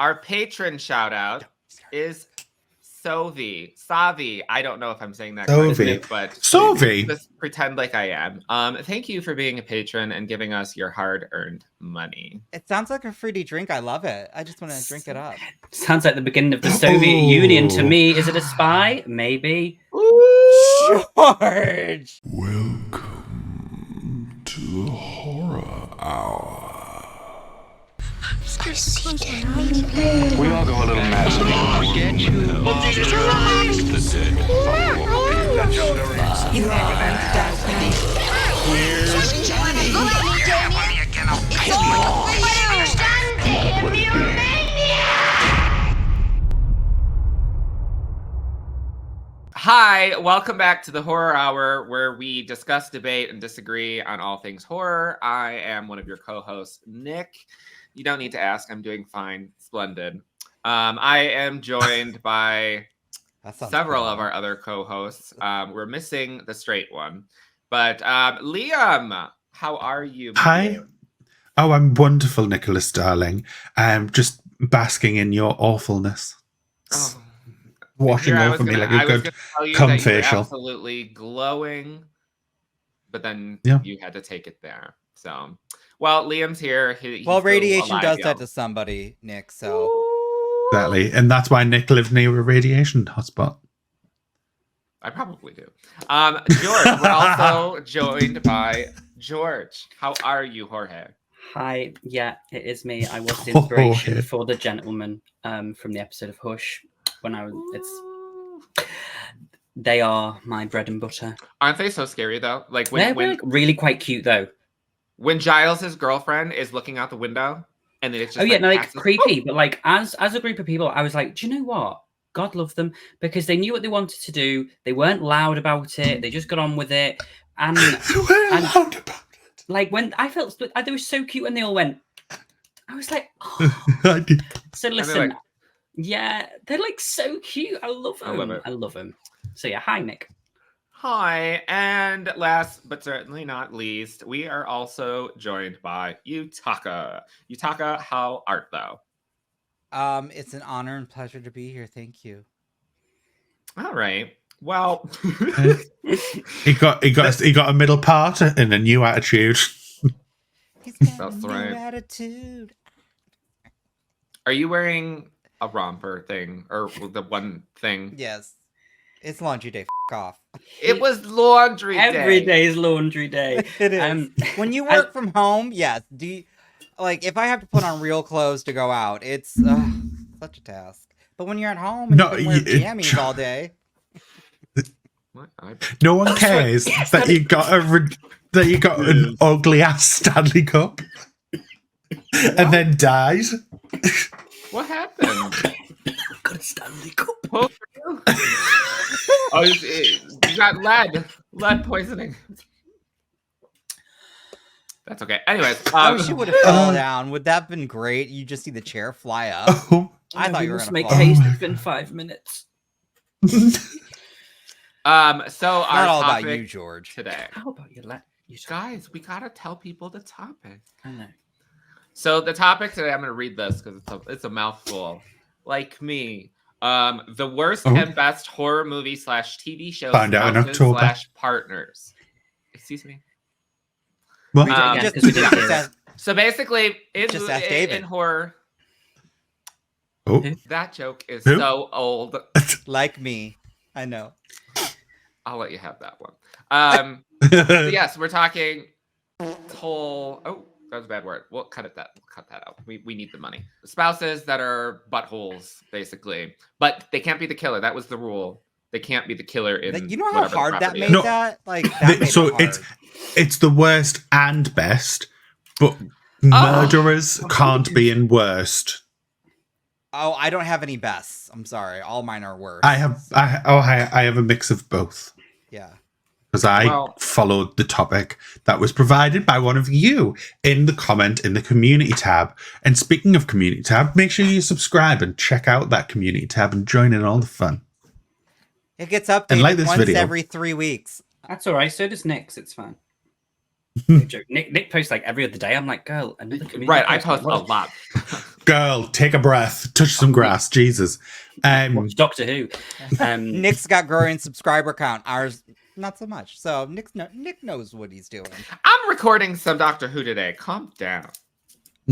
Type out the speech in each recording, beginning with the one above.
Our patron shout out is Savi. I don't know if I'm saying that correctly, but Savi. Just pretend like I am. Thank you for being a patron and giving us your hard-earned money. It sounds like a fruity drink. I love it. I just want to drink it up. Sounds like the beginning of the Soviet Union to me. Is it a spy? Maybe. Ooh, George! Welcome to the Horror Hour. We all go a little mad. Forget you. You are Here's Johnny. Hi, welcome back to the Horror Hour, where we discuss, debate, and disagree on all things horror. I am one of your co-hosts, Nick. You don't need to ask. I'm doing fine. Splendid. I am joined by several of our other co-hosts. We're missing the straight one. But Liam, how are you? Hi. Oh, I'm wonderful, Nicholas, darling. I'm just basking in your awfulness. Oh. Washing over me like a good cum facial. Absolutely glowing. But then you had to take it there. So... Well, Liam's here. He's radiation alive, does that to somebody, Nick, so... Exactly, and that's why Nick lived near a radiation hotspot. I probably do. George, we're also joined by George. How are you, Jorge? Hi, yeah, it is me. I was the inspiration for the gentleman from the episode of Hush. They are my bread and butter. Aren't they so scary, though? They're really quite cute, though. When Giles' girlfriend is looking out the window, and it's just it's creepy. But as a group of people, I was like, do you know what? God love them, because they knew what they wanted to do. They weren't loud about it. They just got on with it. And they weren't loud about it. Like when I felt they were so cute when they all went. I was like, oh. I did. So listen, they're like so cute. I love them. I love them. So yeah, hi Nick. Hi, and last but certainly not least, we are also joined by Yutaka. Yutaka, how art thou? It's an honor and pleasure to be here. Thank you. All right. Well, he got a middle part and a new attitude. He's got a new attitude. Are you wearing a romper thing or the one thing? Yes. It's laundry day. Off. It was laundry day. Every day is laundry day. It is. When you work from home, yes. If I have to put on real clothes to go out, it's such a task. But when you're at home and you can wear jammies all day, no one cares that you got an ugly ass Stanley Cup and then died. What happened? I got a Stanley Cup. You got lead poisoning. That's okay. Anyways, I wish you would have fell down. Would that have been great? You just see the chair fly up. I thought you were gonna make fall. haste. It's been 5 minutes. So our not all topic about you, George. Today. How about you guys? We gotta tell people the topic. I know. So the topic today, I'm gonna read this because it's a mouthful. Like me. The worst and best horror movie / TV show found out in October / partners. Excuse me. What? So basically, in horror, that joke is so old. Like me, I know. I'll let you have that one. So yes, we're talking whole. Oh, that was a bad word. We'll cut that out. We need the money. Spouses that are buttholes, basically, but they can't be the killer. That was the rule. They can't be the killer in. You know how hard that made that? It's the worst and best, but murderers can't be in worst. Oh, I don't have any bests. I'm sorry. All mine are worst. I have a mix of both. Yeah. Because I followed the topic that was provided by one of you in the comment in the community tab. And speaking of community tab, make sure you subscribe and check out that community tab and join in all the fun. It gets updated once every 3 weeks. That's all right. So does Nick's. It's fine. No joke. Nick posts like every other day. I'm like, girl, another community. Right, I post, post a lot. Girl, take a breath, touch some grass, Jesus. Watch Doctor Who. Nick's got growing subscriber count. Ours, not so much. So Nick knows what he's doing. I'm recording some Doctor Who today. Calm down.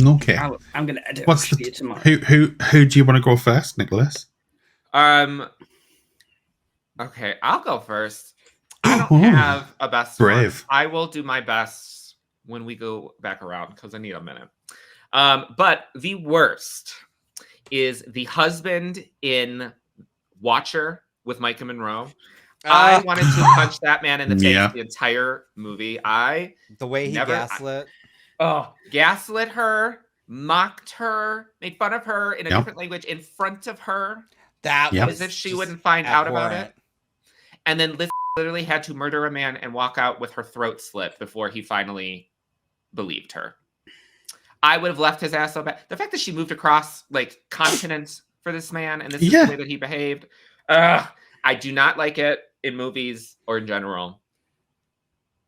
Okay. I'm gonna edit What's for you tomorrow. Who do you want to go first, Nicholas? Okay, I'll go first. I don't have a best brave. one. I will do my best when we go back around because I need a minute. But the worst is the husband in Watcher with Micah Monroe. I wanted to punch that man in the face the entire movie. The way he gaslit. Gaslit her, mocked her, made fun of her in a different language in front of her. That was as if she wouldn't find out about it. And then Liz literally had to murder a man and walk out with her throat slit before he finally believed her. I would have left his ass so bad. The fact that she moved across like continents for this man and this is the way that he behaved. I do not like it in movies or in general.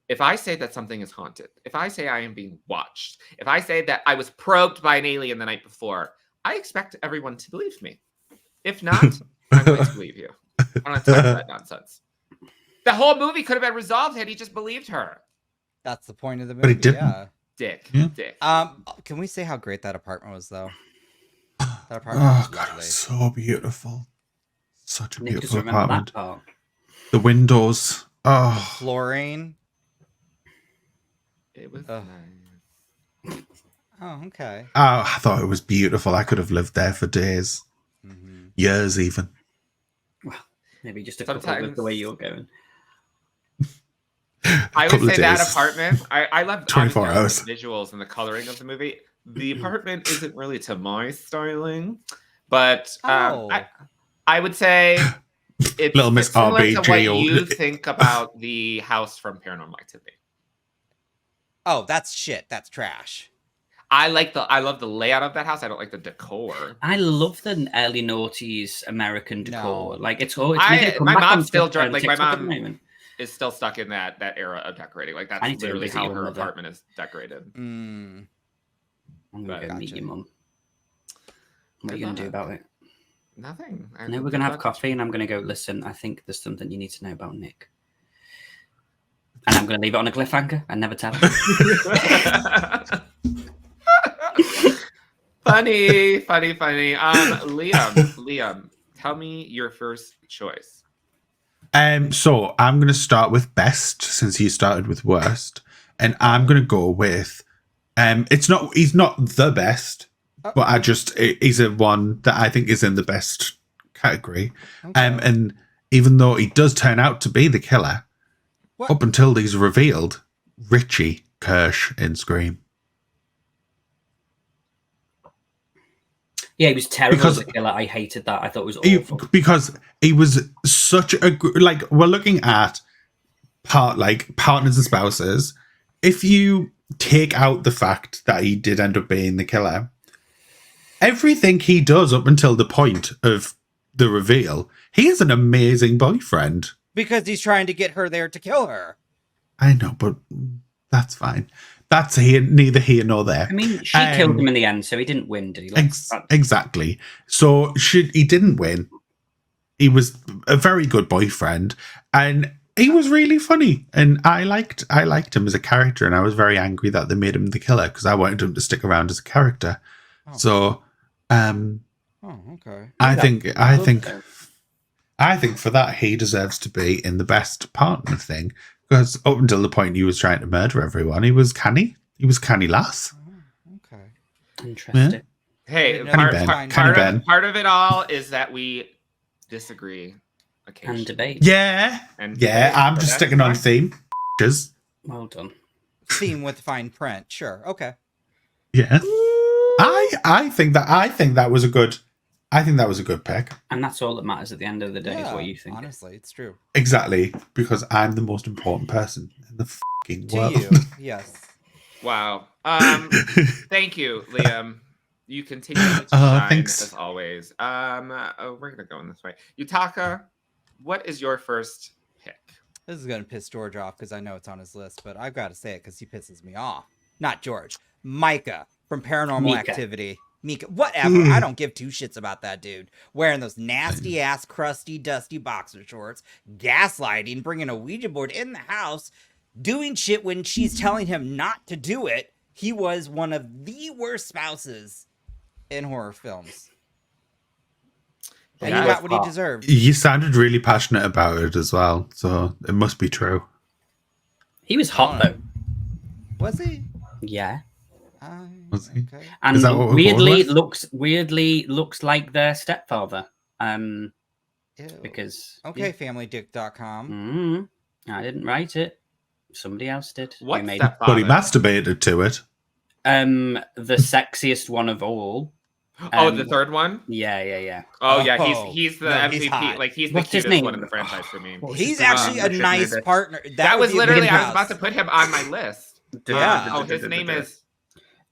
If I say that something is haunted, if I say I am being watched, if I say that I was probed by an alien the night before, I expect everyone to believe me. If not, I'm going to believe you. I'm not talking that nonsense. The whole movie could have been resolved had he just believed her. That's the point of the movie. But he didn't. Yeah. Dick. Can we say how great that apartment was, though? That apartment was lovely. So beautiful. Such a beautiful remember apartment. that part. The windows. Oh. Flooring. It was nice. Oh, okay. Oh, I thought it was beautiful. I could have lived there for days. Mm-hmm. Years, even. Well, maybe just a couple with the way you're going. I would say that apartment. I love 24 hours. The visuals and the coloring of the movie. The apartment isn't really to my styling, but I would say it's Little Miss similar to what RBG. you think about the house from Paranormal Activity. Oh, that's shit. That's trash. I love the layout of that house. I don't like the decor. I love the early noughties American decor. No. Like it's my mom's still drunk. Like my TikTok mom is still stuck in that era of decorating. Like that's literally how her apartment is decorated. Mm. I'm gonna go meet your mum. What are you gonna do about it? Nothing. No, we're gonna have coffee, and I'm gonna go. Listen, I think there's something you need to know about Nick, and I'm gonna leave it on a cliffhanger and never tell him. Funny. Liam, tell me your first choice. So I'm going to start with best since you started with worst, and I'm going to go with he's not the best, but he's a one that I think is in the best category. Okay. And even though he does turn out to be the killer, up until he's revealed, Richie Kirsch in Scream. Yeah, he was terrible as a killer. I hated that. I thought it was awful. Because he was such a... Like, we're looking at partners and spouses. If you take out the fact that he did end up being the killer, everything he does up until the point of the reveal, he is an amazing boyfriend. Because he's trying to get her there to kill her. I know, but that's fine. That's neither here nor there. I mean, she killed him in the end, so he didn't win, did he? Exactly. So he didn't win. He was a very good boyfriend, and he was really funny. And I liked him as a character, and I was very angry that they made him the killer because I wanted him to stick around as a character. Oh. So, okay. I think for that he deserves to be in the best partner thing. Because up until the point he was trying to murder everyone, he was canny. He was canny lass. Oh, okay. Interesting. Yeah. Hey, part of it all is that we disagree occasionally. And debate. Yeah. I'm just sticking on theme. Well done. Theme with fine print. Sure. Okay. Yeah. I think that was a good pick. And that's all that matters at the end of the day, is what you think. Honestly, it's true. Exactly, because I'm the most important person in the fucking world. To you, yes. Wow. Thank you, Liam. You continue to shine, thanks. as always. We're gonna go in this way. Yutaka, what is your first pick? This is going to piss George off because I know it's on his list, but I've got to say it because he pisses me off. Not George. Micah from Paranormal Activity. Mika, whatever. I don't give two shits about that dude. Wearing those nasty ass, crusty, dusty boxer shorts, gaslighting, bringing a Ouija board in the house, doing shit when she's telling him not to do it. He was one of the worst spouses in horror films. And he got what he deserved. You sounded really passionate about it as well, so it must be true. He was hot though. Was he? Yeah. Was he? Okay. And weirdly looks like their stepfather. Ew. Because FamilyDick.com. I didn't write it. Somebody else did. What But he masturbated to it. The sexiest one of all. The third one? Yeah. Oh yeah, he's the MVP. He's the What's his cutest name? one in the franchise for me. He's actually a nice partner. That was literally, I was about to put him on my list. Yeah. His name is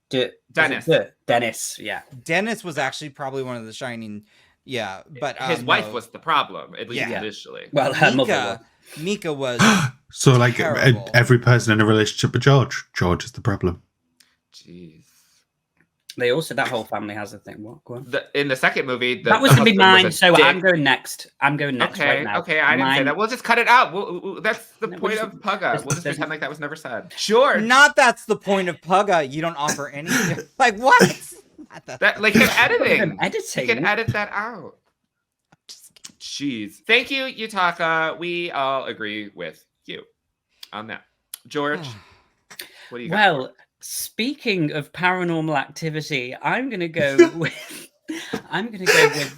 Dennis. Dennis, yeah. Dennis was actually probably one of the shining. Yeah, but his wife was the problem, at least initially. Well, her mother. Mika was. So, like, terrible. every person in a relationship with George is the problem. Jeez. They also, that whole family has a thing. What? Go on. In the second movie, that was going to be mine, so I'm going next. Okay, right now. Okay, I didn't say that. We'll just cut it out. That's the point of Pugga. We'll just pretend like that was never said. Sure. Not that's the point of Pugga. You don't offer any. Like, what? That, like, him editing. Editing. You can edit that out. Jeez. Thank you, Yutaka. We all agree with you on that. George, what do you got? Well, speaking of Paranormal Activity, I'm going to go with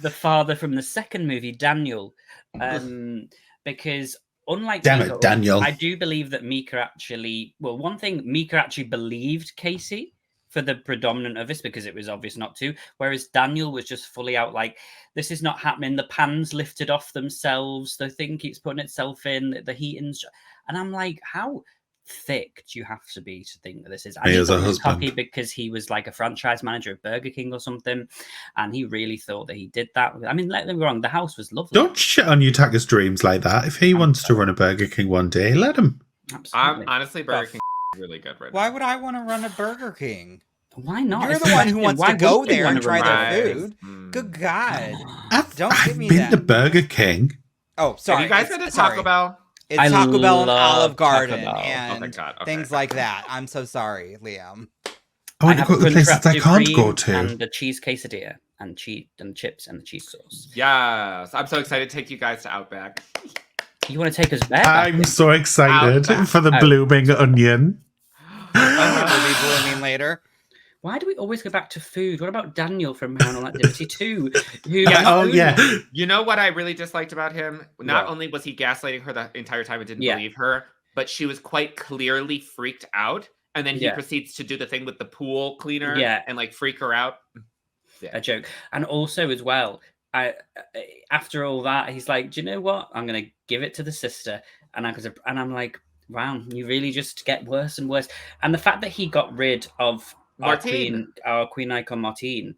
the father from the second movie, Daniel, because unlike Mika, Daniel, I do believe that Mika actually believed Casey for the predominant of this because it was obvious not to, whereas Daniel was just fully out like, this is not happening. The pans lifted off themselves. The thing keeps putting itself in. The heating's, and I'm like, how thick do you have to be to think that this is? He is a husband because he was like a franchise manager of Burger King or something, and he really thought that he did that. I mean, let them be wrong, the house was lovely. Don't shit on Yutaka's dreams like that. If he wants to run a Burger King one day, let him. Absolutely. Honestly, Burger King is really good right now. Why would I want to run a Burger King? Why not? You're the one who wants to go there and try their food. Good God. I've been to Burger King. Oh, sorry. Have you guys been to Taco Bell? It's Taco Bell and Olive Garden and Okay. things like that. I'm so sorry, Liam. I want to go to the places I can't go to. And the cheese quesadilla and chips and the cheese sauce. Yes. I'm so excited to take you guys to Outback. You want to take us there? I'm so excited for the blooming onion. Will be blooming later. Why do we always go back to food? What about Daniel from Paranormal Activity 2? You know what I really disliked about him? Not only was he gaslighting her the entire time and didn't believe her, but she was quite clearly freaked out. And then he proceeds to do the thing with the pool cleaner and like freak her out. A joke. And also as well, after all that, he's like, do you know what? I'm going to give it to the sister. And I'm like, wow, you really just get worse and worse. And the fact that he got rid of our queen icon Martine.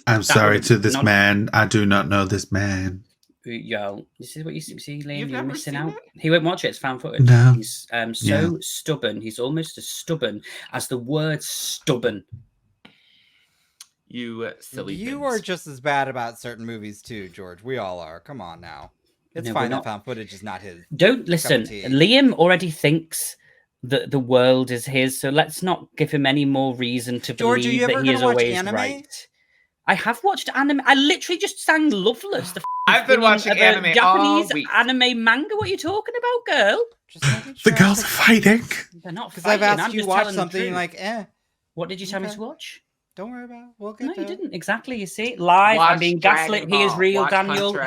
I'm sorry to this man. I do not know this man. Yo, this is what you see, Liam. You're missing out. It? He won't watch it. It's fan footage. No. He's stubborn. He's almost as stubborn as the word stubborn. You silly. You are just as bad about certain movies too, George. We all are. Come on now. It's fine that found footage is not his. Don't listen. Liam already thinks that the world is his, so let's not give him any more reason to believe that he is always right. I have watched anime. I literally just sang Loveless. I've been watching anime Japanese all week. Anime manga. What are you talking about, girl? The girls are fighting. They're not because fighting. I've asked you to watch something like, What did you tell me to watch? Don't worry about it. We'll get No, you didn't. Exactly. You see, live. I'm being gaslit. He is real, Daniel.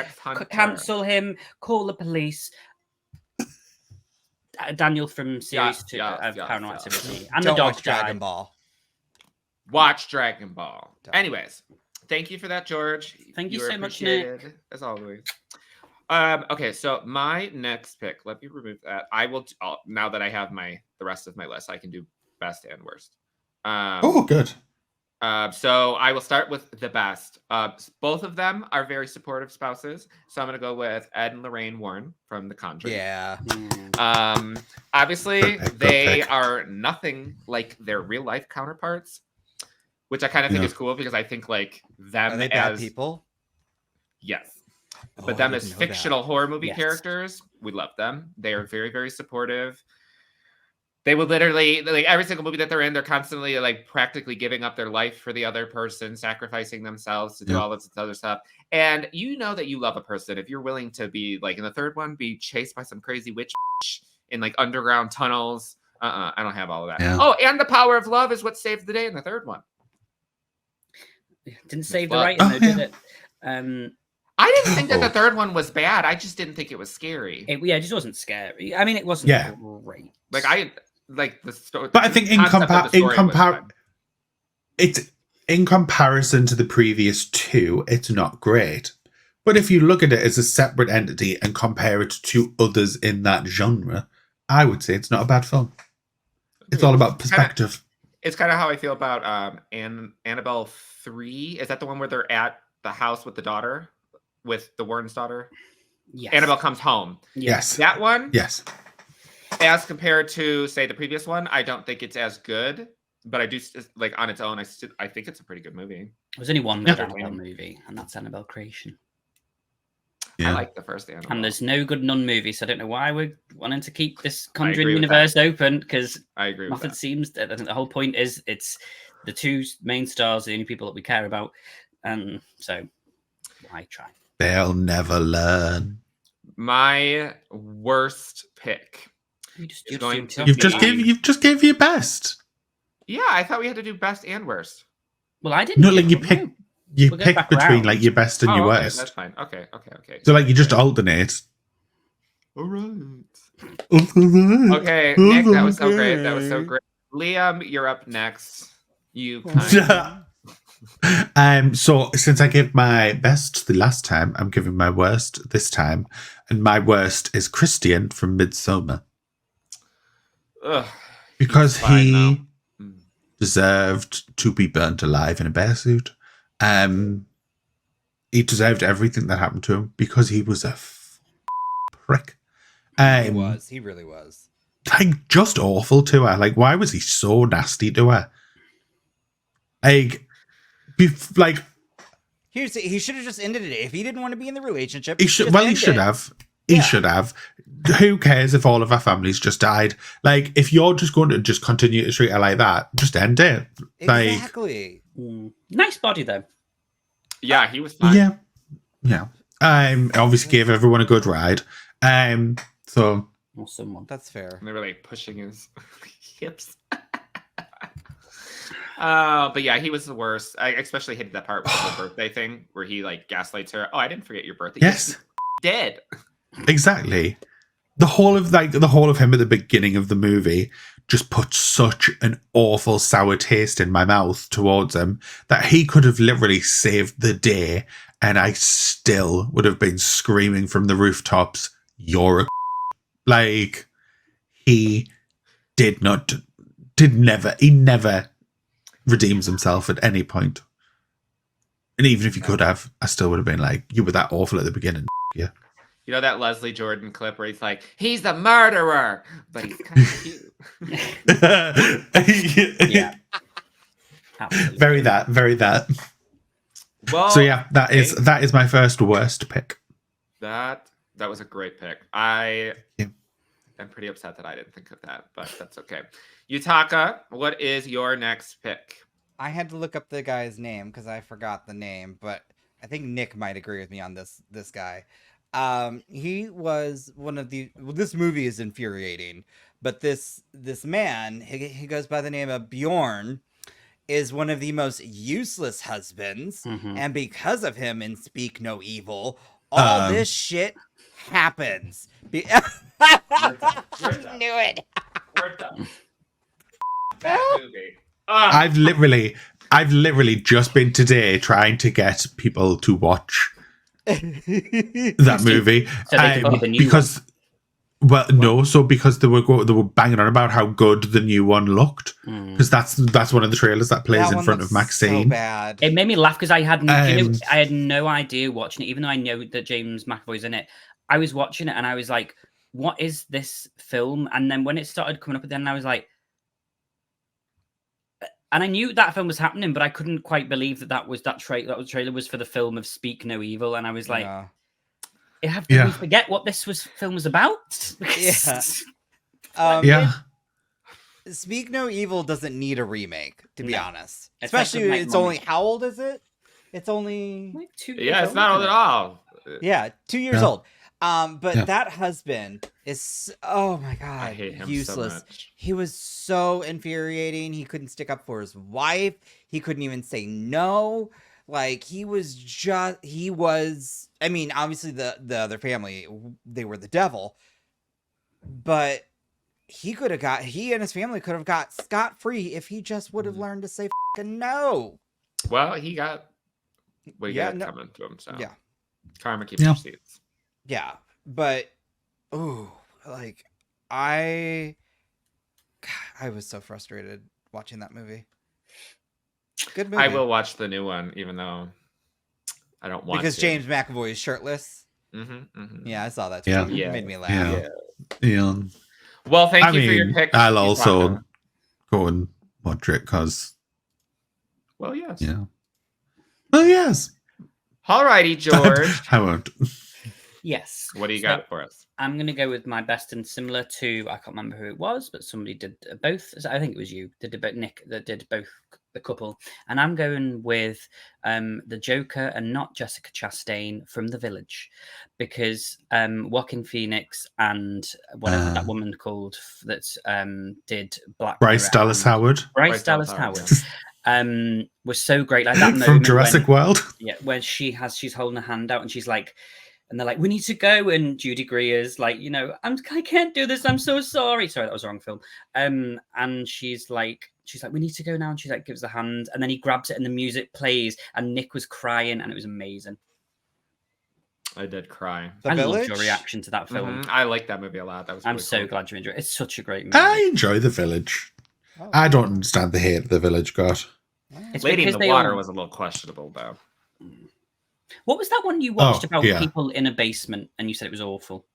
Cancel him. Call the police. Daniel from series 2 of Paranormal Activity. And don't the dog watch Dragon Ball. Watch Dragon Ball. Anyways, thank you for that, George. Thank you so much, Nick. As always. Okay, so my next pick. Let me remove that. I will. Now that I have the rest of my list, I can do best and worst. Good. So I will start with the best. Both of them are very supportive spouses. So I'm going to go with Ed and Lorraine Warren from The Conjuring. Yeah. Obviously, Good pick, good they pick. are nothing like their real life counterparts, which I kind of think is cool because I think like them Are they bad as people? yes, Oh, but I them didn't as know fictional horror movie Yes. characters, we love them. They are very, very supportive. They will literally, like every single movie that they're in, they're constantly like practically giving up their life for the other person, sacrificing themselves to do all of this other stuff. And you know that you love a person if you're willing to be like in the third one, be chased by some crazy witch in like underground tunnels. I don't have all of that. Yeah. Oh, and the power of love is what saved the day in the third one. Didn't save the Well, writing, though, oh, did yeah. it? I didn't think that the Oh. third one was bad. I just didn't think it was scary. It just wasn't scary. I mean, it wasn't Yeah. great. Like I like the story. But I think in it's in comparison to the previous two, it's not great. But if you look at it as a separate entity and compare it to others in that genre, I would say it's not a bad film. It's all about perspective. It's kind of how I feel about Annabelle 3. Is that the one where they're at the house with the daughter, with the Warren's daughter? Yes. Annabelle Comes Home. Yes. That one, Yes. as compared to, say, the previous one, I don't think it's as good. But I do, like, on its own, I think it's a pretty good movie. There's only one good Yeah. Annabelle movie, and that's Annabelle Creation. Yeah. I like the first Annabelle. And there's no good Nun movie, so I don't know why we're wanting to keep this agree Conjuring with universe open, because I agree with nothing that. seems. I think the whole point is it's the two main stars, the only people that we care about, and so why try? They'll never learn. My worst pick. You just, It's going to You've just gave your best. Yeah, I thought we had to do best and worst. Well, I didn't. No, like you give- pick no. you We'll go pick back between around. like your best and your okay, worst. that's fine. Okay. So like you just alternate. All right. Okay, Okay, Nick, that was so great. That was so great. Liam, you're up next. You kind So since I gave my best the last time, I'm giving my worst this time, and my worst is Christian from Midsommar Ugh, because fine he now. deserved to be burnt alive in a bear suit. He deserved everything that happened to him because he was a prick. He was. He really was. Like just awful to her. Like, why was he so nasty to her? Like, He should have just ended it. If he didn't want to be in the relationship, he should. just Well, he end should it. have. He should have. Who cares if all of our families just died? Like, if you're just going to just continue to treat her like that, just end it. Like, Exactly. Nice body though. Yeah, he was fine. yeah. Obviously gave everyone a good ride. So Or someone. That's fair. And they were like pushing his hips. But yeah, he was the worst. I especially hated that part with the birthday thing where he like gaslights her. Oh, I didn't forget your birthday. yes, Dead. exactly. The whole of him at the beginning of the movie just put such an awful sour taste in my mouth towards him that he could have literally saved the day, and I still would have been screaming from the rooftops, "You're a like." He never redeems himself at any point. And even if he could have, I still would have been like, you were that awful at the beginning. Yeah. You know that Leslie Jordan clip where he's like, he's the murderer, but he's kind of cute. Yeah. Absolutely. Very that. Well, So yeah, that is my first worst pick. that was a great pick. I'm Yeah. pretty upset that I didn't think of that, but that's okay. Yutaka, what is your next pick? I had to look up the guy's name because I forgot the name, but I think Nick might agree with me on this guy. He was one of the. Well, this movie is infuriating, but this man, he goes by the name of Bjorn, is one of the most useless husbands, and because of him in Speak No Evil, all this shit happens. I knew it. We're done. That movie. I've literally just been today trying to get people to watch that movie So they can vote the new because Well, no. So because they were banging on about how good the new one looked, because that's one of the trailers that plays in front of Maxine. So bad. It made me laugh because I had I had no idea watching it, even though I know that James McAvoy's in it. I was watching it and I was like, "What is this film?" And then when it started coming up at the end, I was like, and I knew that film was happening, but I couldn't quite believe that trailer was for the film of Speak No Evil, and I was like, did we forget what this film was about? Yeah. Speak No Evil doesn't need a remake, to be honest. Especially, it's only, how old is it? It's only like 2 years old. It's not old at all. Yeah, 2 years old. But that husband is, oh my God, I hate him useless. So much. He was so infuriating. He couldn't stick up for his wife. He couldn't even say no. Like, I mean, obviously the other family, they were the devil, but he and his family could have got scot-free if he just would have learned to say fucking no. Well, he got what he got coming to him, so karma keeps receipts. Yeah, but like I was so frustrated watching that movie. Good movie. I will watch the new one, even though I don't want because to. James McAvoy is shirtless. Yeah, I saw that too. Yeah. It made me laugh. Yeah. Well, thank you for your pick. I'll also go and watch it because. Well, yes. Yeah. Oh yes. Alrighty, George. I won't. Yes. What do you got for us? I'm going to go with my best and similar to, I can't remember who it was, but somebody did both. I think it was you. Nick that did both the couple. And I'm going with the Joker and not Jessica Chastain from The Village. Because Joaquin Phoenix and whatever that woman called that did Black Bryce Dallas Howard. Bryce Dallas Howard. Was so great. Like that moment from Jurassic World. Yeah, when she's holding her hand out and she's like, and they're like, "We need to go." And Judy Greer's like, I can't do this. I'm so sorry. Sorry, that was the wrong film. And she's like, "We need to go now." And she like gives the hand, and then he grabs it, and the music plays, and Nick was crying, and it was amazing. I did cry. I loved your reaction to that film. I like that movie a lot. That was. I'm so glad you enjoyed it. It's such a great movie. I enjoy The Village. I don't understand the hate The Village got. Lady in the Water was a little questionable, though. What was that one you watched about people in a basement and you said it was awful?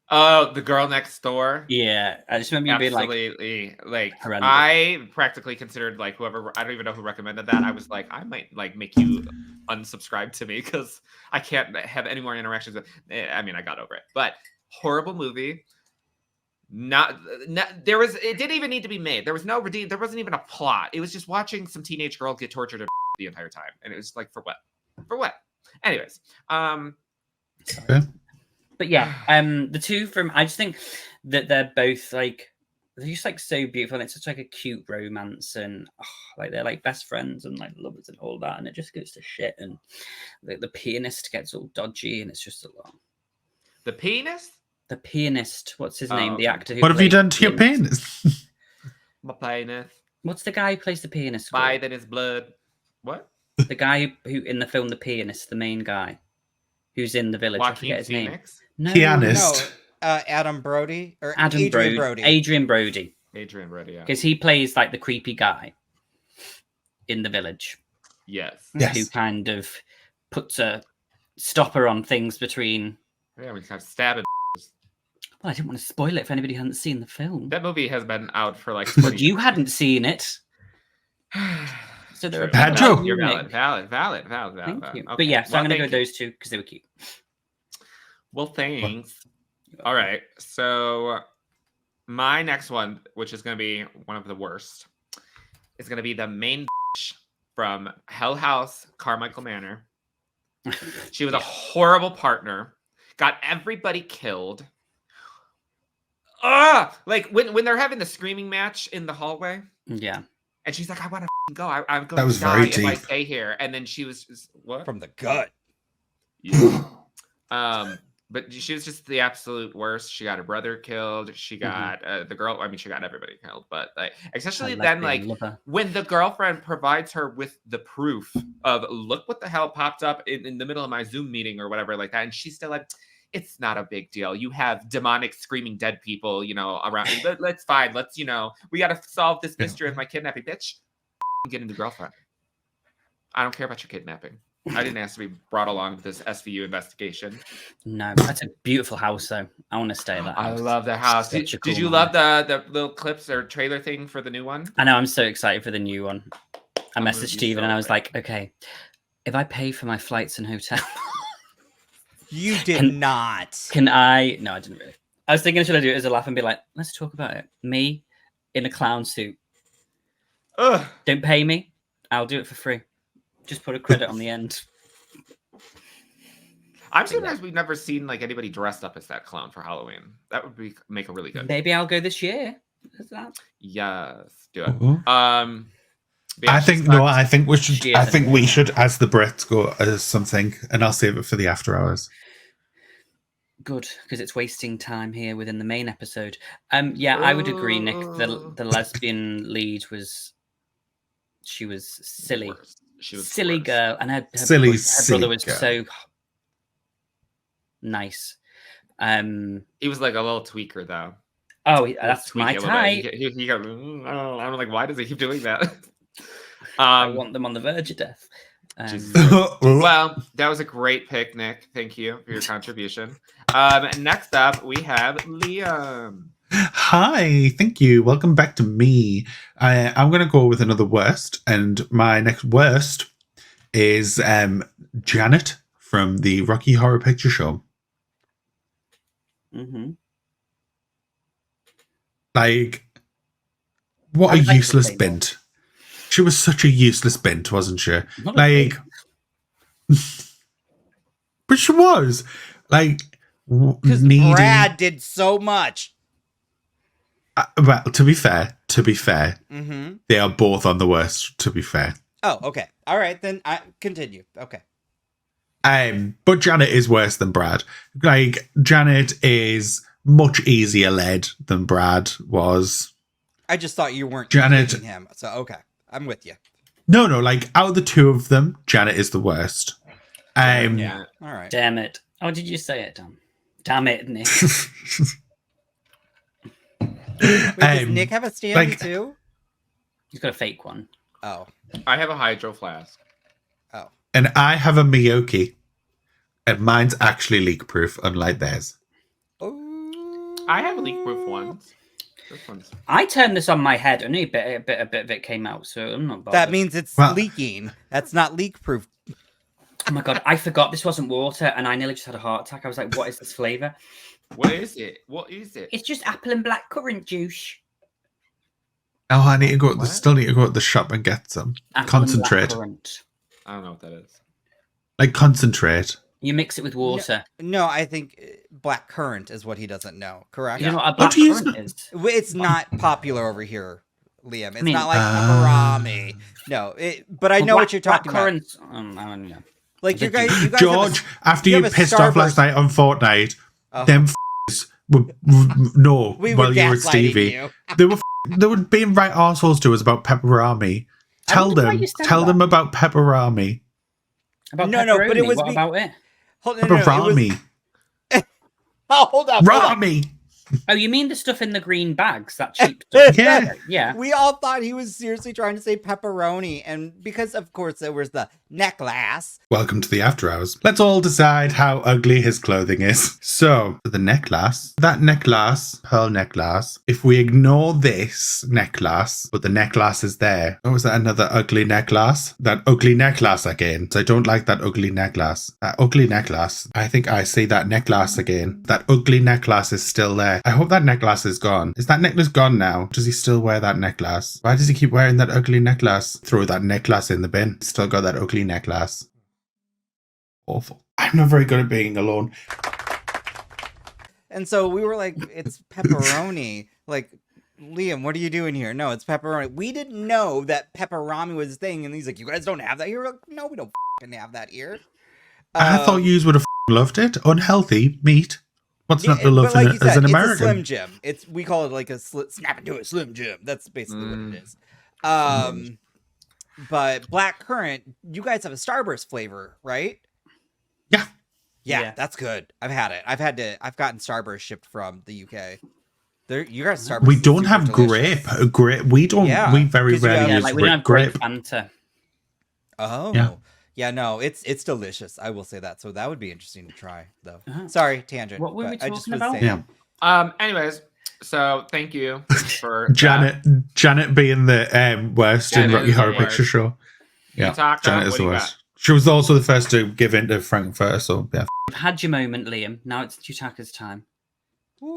Oh, The Girl Next Door. Yeah, I just remember you being like horrendous. I practically considered like whoever, I don't even know who recommended that. I was like, I might like make you unsubscribe to me because I can't have any more interactions with. I mean, I got over it, but horrible movie. It didn't even need to be made. There was no there wasn't even a plot. It was just watching some teenage girl get tortured the entire time, and it was like, for what? Anyways, but yeah, the two from, I just think that they're both like, they're just like so beautiful, and it's such like a cute romance, and like they're like best friends and like lovers and all that, and it just goes to shit, and the pianist gets all dodgy, and it's just a lot. The pianist. The pianist, what's his name? The actor who what have you done to your penis? My pianist. What's the guy who plays the pianist? Spite in his blood. What? The guy who in the film The Pianist, the main guy, who's in The Village. I forget his name. No, Pianist. No, Adam Brody or Adrian Brody. Adrian Brody. Yeah. Because he plays like the creepy guy in The Village. Yes. Who kind of puts a stopper on things between. Yeah, we kind of stabbing. Well, I didn't want to spoil it if anybody hadn't seen the film. That movie has been out for like 20 But you hadn't seen it. So there are You're valid. Thank you. Okay. But yeah, so I'm going to go with those two because they were cute. Well, thanks. All right. So my next one, which is going to be one of the worst, is going to be the main from Hell House, Carmichael Manor. She was a horrible partner. Got everybody killed. Like when they're having the screaming match in the hallway. Yeah. And she's like, I want to go. I'm going to die if I stay here. And then she was just, what? From the gut. Yeah. But she was just the absolute worst. She got her brother killed. She got the girl. I mean, she got everybody killed. But like, especially then, like when the girlfriend provides her with the proof of, look what the hell popped up in the middle of my Zoom meeting or whatever like that. And she's still like, it's not a big deal. You have demonic screaming dead people, around. Let's fine. Let's, we got to solve this mystery of my kidnapping. Bitch, get a new girlfriend. I don't care about your kidnapping. I didn't ask to be brought along to this SVU investigation. No, that's a beautiful house, though. I want to stay at that house. I love the house. Did you love the little clips or trailer thing for the new one? I know. I'm so excited for the new one. I messaged Steven and I was like, okay, if I pay for my flights and hotel... You did not. Can I? No, I didn't really. I was thinking, should I do it as a laugh and be like, let's talk about it. Me in a clown suit. Ugh. Don't pay me. I'll do it for free. Just put a credit on the end. I'm surprised we've never seen like anybody dressed up as that clown for Halloween. That would make a really good. Maybe I'll go this year. Is that? Yes, do it. Ooh. I think we should. I think we should, as the Brits, go as something, and I'll save it for the after hours. Good, because it's wasting time here within the main episode. Yeah, I would agree, Nick. The lesbian lead was silly. She was silly girl, and her silly brother was girl. so nice. He was like a little tweaker, though. Oh, that's my type. He got, I'm like, why does he keep doing that? I want them on the verge of death. Well, that was a great pick, Nick. Thank you for your contribution. Next up, we have Liam. Hi, thank you. Welcome back to me. I'm going to go with another worst, and my next worst is Janet from the Rocky Horror Picture Show. Mm-hmm. Like, what a useless bint. She was such a useless bint, wasn't she? Like, but she was. Like, because Brad did so much. Well, to be fair, they are both on the worst, to be fair. Oh, okay. All right, then I continue. Okay. But Janet is worse than Brad. Like, Janet is much easier led than Brad was. I just thought you weren't Janet him. So okay, I'm with you. No, like out of the two of them, Janet is the worst. Yeah. All right. Damn it. Oh, did you say it, Tom? Damn it, Nick. Wait, does Nick have a standee too? He's got a fake one. Oh. I have a hydro flask. Oh. And I have a Miyoki. And mine's actually leak proof, unlike theirs. Oh. I have leak proof ones. I turned this on my head, and a bit of it came out, so I'm not bothered. That means it's leaking. That's not leak proof. Oh my god, I forgot this wasn't water, and I nearly just had a heart attack. I was like, what is this flavour? What is it? It's just apple and blackcurrant juice. Oh, I need to go. Still need to go to the shop and get some concentrate. I don't know what that is. Like concentrate. You mix it with water. No, I think black currant is what he doesn't know. Correct? You know what a black currant is? It's not popular over here, Liam. It's not like pepperami. No, but I know what you're talking about. I don't know. Like you guys George, after you pissed off last night on Fortnite, them would no. While you were with Stevie, they were being right arseholes to us about pepperami. Tell them about pepperami. About no, but it was what about it? Pepperami. Hold on. Rami. Oh, you mean the stuff in the green bags? That cheap stuff? Yeah. We all thought he was seriously trying to say pepperoni, and because, of course, there was the necklace. Welcome to the after hours. Let's all decide how ugly his clothing is. So, the necklace, pearl necklace, if we ignore this necklace, but the necklace is there. Oh, is that another ugly necklace? That ugly necklace again. So I don't like that ugly necklace. That ugly necklace. I think I see that necklace again. That ugly necklace is still there. I hope that necklace is gone. Is that necklace gone now? Does he still wear that necklace? Why does he keep wearing that ugly necklace? Throw that necklace in the bin. Still got that ugly necklace. Awful. I'm not very good at being alone. And so we were like, it's pepperoni. Like, Liam, what are you doing here? No, it's pepperoni. We didn't know that pepperami was a thing. And he's like, you guys don't have that here? We're like, no, we don't have that here. I thought you would have loved it. Unhealthy meat. What's not to love like as an American? It's a Slim Jim. We call it like a snap into a Slim Jim. That's basically what it is. But black currant, you guys have a Starburst flavor, right? Yeah, that's good. I've had it. I've gotten Starburst shipped from the UK. You guys Starburst. We is don't super have delicious. grape. We don't. Yeah, we very 'cause you rarely have- Yeah, use like we don't have grape. grape Fanta. Oh. Yeah, no, it's delicious. I will say that. So that would be interesting to try, though. Sorry, tangent. What were we but I just talking was about? saying. Yeah. Anyways, so thank you for Janet being the worst in Janet Rocky is the Horror Picture worst. Show. Yeah, Utaka, Janet is what the do you worst. She was also the first to give in to Frankfurter, so yeah. You've had your moment, Liam. Now it's Yutaka's time.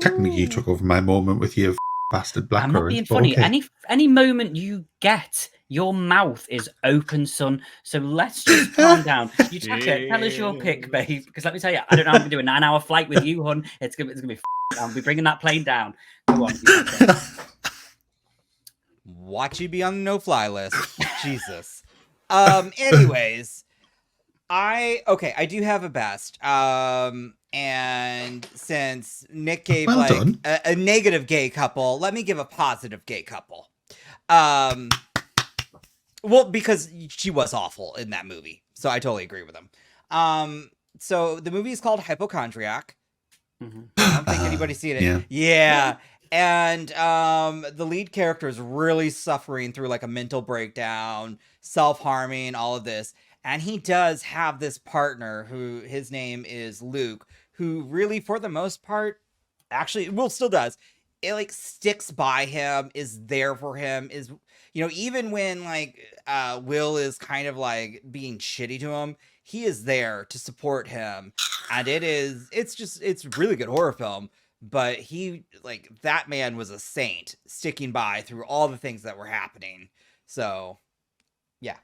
Technically, you took over my moment with your bastard black I'm not currants, being but funny. okay. Any moment you get, your mouth is open, son. So let's just calm down. Yutaka, tell us your pick, babe. Because let me tell you, I don't know how I'm gonna do a 9-hour flight with you, hun. It's gonna be. I'll be bringing that plane down. Go on. Yutaka. Watch you be on the no-fly list. Jesus. Anyways, I do have a best. And since Nick gave Well like done. a negative gay couple, let me give a positive gay couple. Well, because she was awful in that movie, so I totally agree with him. So the movie is called Hypochondriac. Mhm. I don't think anybody's seen it. Yeah. And the lead character is really suffering through like a mental breakdown, self-harming, all of this. And he does have this partner who his name is Luke, who really, for the most part, actually, well, still does. It like sticks by him, is there for him, is, you know, even when like Will is kind of like being shitty to him, he is there to support him. And it's a really good horror film. But he, like, that man was a saint, sticking by through all the things that were happening. So, yeah,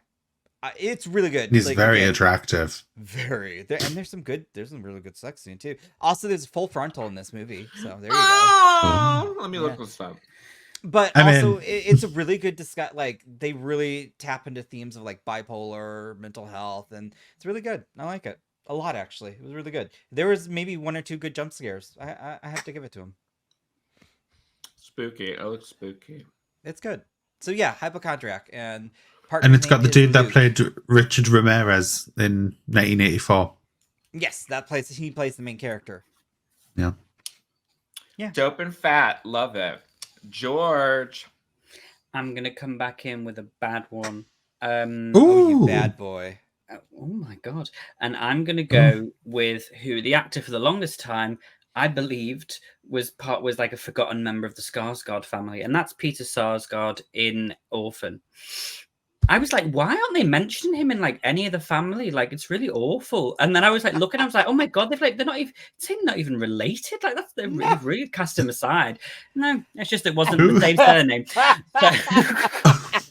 it's really good. He's like, very again, attractive. Very, and there's some really good sex scene too. Also, there's full frontal in this movie, so there you go. Oh, let me look Yeah. this up. But I also, mean- it's a really good discuss. Like, they really tap into themes of like bipolar, mental health, and it's really good. I like it a lot, actually. It was really good. There was maybe 1 or 2 good jump scares. I have to give it to him. Spooky. It looks spooky. It's good. So yeah, Hypochondriac and And it's got the dude that Luke. played Richard Ramirez in 1984. Yes, he plays the main character. Yeah. Dope and fat. Love it. George. I'm gonna come back in with a bad one. Oh, you Ooh. bad boy. Oh my god! And I'm gonna go with who the actor for the longest time I believed was like a forgotten member of the Skarsgård family, and that's Peter Sarsgaard in Orphan. I was like, why aren't they mentioning him in like any of the family? Like, it's really awful. And then I was like, looking, I was like, oh my god, they're not even related. Like, they've really cast him aside. No, it's just it wasn't the same surname. So,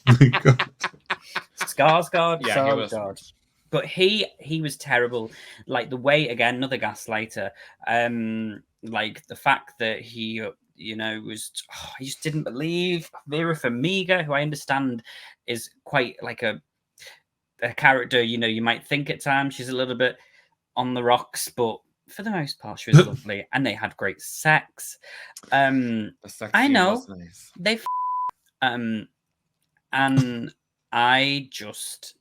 Oh my God. Skarsgård, Yeah, he was. Sarsgaard. But he was terrible. Like the way, again, another gaslighter. Like the fact that he, he just didn't believe Vera Farmiga, who I understand is quite like a character. You might think at times she's a little bit on the rocks, but for the most part, she was lovely, and they had great sex. The sex I scene know was nice. they, and I just,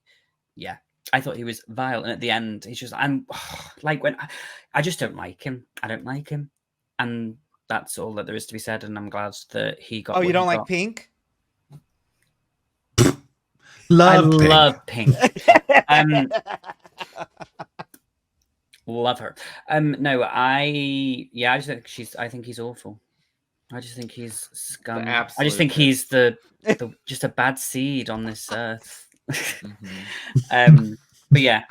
yeah. I thought he was vile, and at the end, he's just like when I just don't like him. I don't like him, and that's all that there is to be said. And I'm glad that he got. Oh, what you don't he like got. Pink? Love Pink. Pink. Love her. No, I just think I think he's awful. I just think he's scum. I just think he's the just a bad seed on this earth. But yeah,